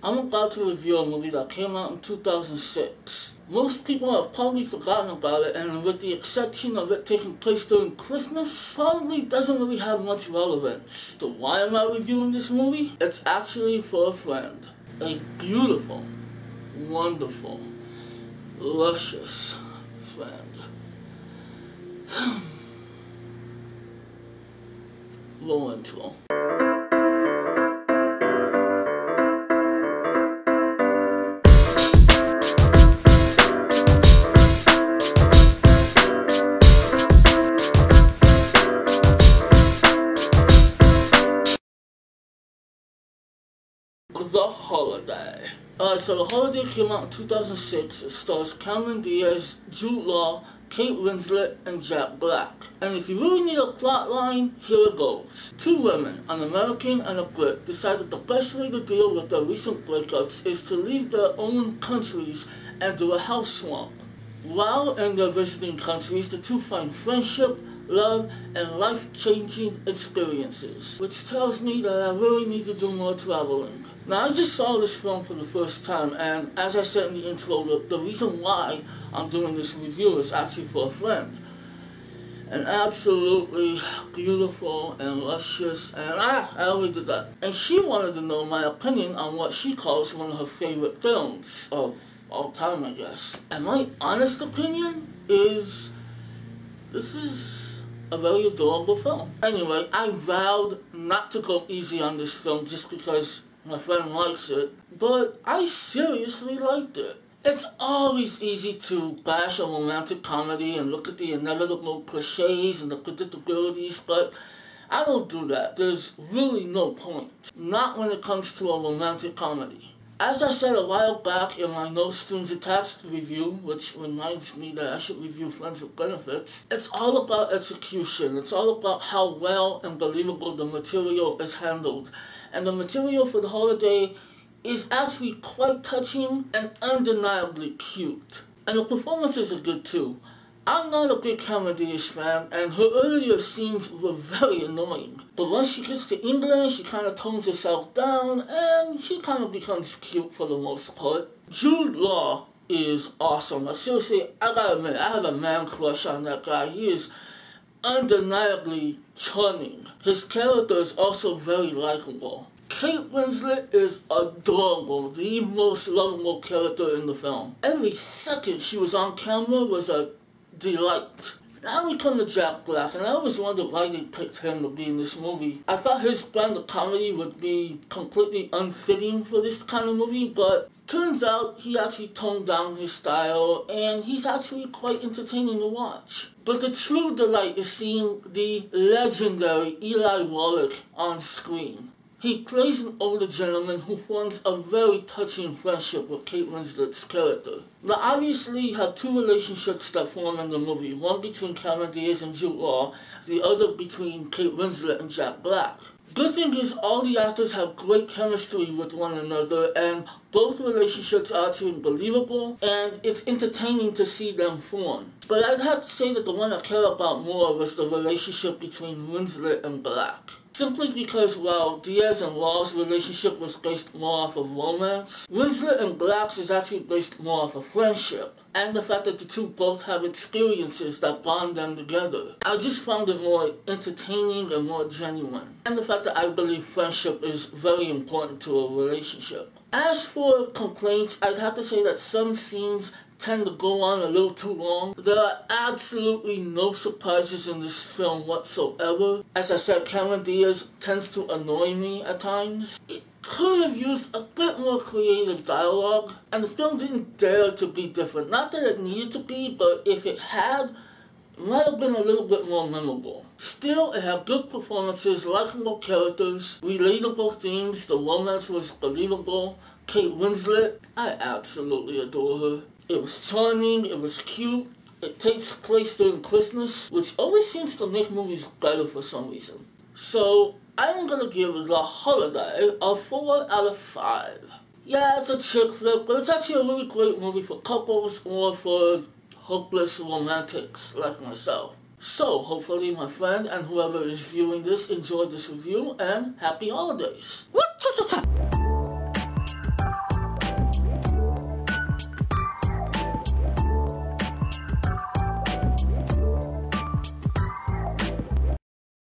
I'm about to review a movie that came out in 2006. Most people have probably forgotten about it, and with the exception of it taking place during Christmas, probably doesn't really have much relevance. So why am I reviewing this movie? It's actually for a friend. A beautiful, wonderful, luscious friend. Low intro. The Holiday. So The Holiday came out in 2006. It stars Cameron Diaz, Jude Law, Kate Winslet, and Jack Black. And if you really need a plot line, here it goes. Two women, an American and a Brit, decided the best way to deal with their recent breakups is to leave their own countries and do a house swap. While in their visiting countries, the two find friendship, love, and life-changing experiences, which tells me that I really need to do more traveling. Now, I just saw this film for the first time, and as I said in the intro, the reason why I'm doing this review is actually for a friend. An absolutely beautiful and luscious, and I already did that. And she wanted to know my opinion on what she calls one of her favorite films of all time, I guess. And my honest opinion is, this is a very adorable film. Anyway, I vowed not to go easy on this film just because my friend likes it, but I seriously liked it. It's always easy to bash a romantic comedy and look at the inevitable cliches and the predictabilities, but I don't do that. There's really no point. Not when it comes to a romantic comedy. As I said a while back in my No Strings Attached review, which reminds me that I should review Friends with Benefits, it's all about execution. It's all about how well and believable the material is handled. And the material for The Holiday is actually quite touching and undeniably cute. And the performances are good too. I'm not a big Cameron Diaz fan, and her earlier scenes were very annoying. But once she gets to England, she kind of tones herself down, and she kind of becomes cute for the most part. Jude Law is awesome. Like, seriously, I gotta admit, I have a man crush on that guy. He is undeniably charming. His character is also very likable. Kate Winslet is adorable, the most lovable character in the film. Every second she was on camera was a delight. Now we come to Jack Black, and I always wondered why they picked him to be in this movie. I thought his brand of comedy would be completely unfitting for this kind of movie, but turns out he actually toned down his style, and he's actually quite entertaining to watch. But the true delight is seeing the legendary Eli Wallach on screen. He plays an older gentleman who forms a very touching friendship with Kate Winslet's character. Now, obviously, you have two relationships that form in the movie, one between Cameron Diaz and Jude Law, the other between Kate Winslet and Jack Black. Good thing is all the actors have great chemistry with one another, and both relationships are actually believable, and it's entertaining to see them form. But I'd have to say that the one I care about more was the relationship between Winslet and Black. Simply because, while Diaz and Law's relationship was based more off of romance, Winslet and Black's is actually based more off of friendship, and the fact that the two both have experiences that bond them together. I just found it more entertaining and more genuine, and the fact that I believe friendship is very important to a relationship. As for complaints, I'd have to say that some scenes tend to go on a little too long. There are absolutely no surprises in this film whatsoever. As I said, Cameron Diaz tends to annoy me at times. It could have used a bit more creative dialogue, and the film didn't dare to be different. Not that it needed to be, but if it had, it might have been a little bit more memorable. Still, it had good performances, likable characters, relatable themes, the romance was believable. Kate Winslet, I absolutely adore her. It was charming, it was cute, it takes place during Christmas, which always seems to make movies better for some reason. So, I'm gonna give The Holiday a 4 out of 5. Yeah, it's a chick flick, but it's actually a really great movie for couples or for hopeless romantics like myself. So, hopefully my friend and whoever is viewing this enjoyed this review, and happy holidays. What?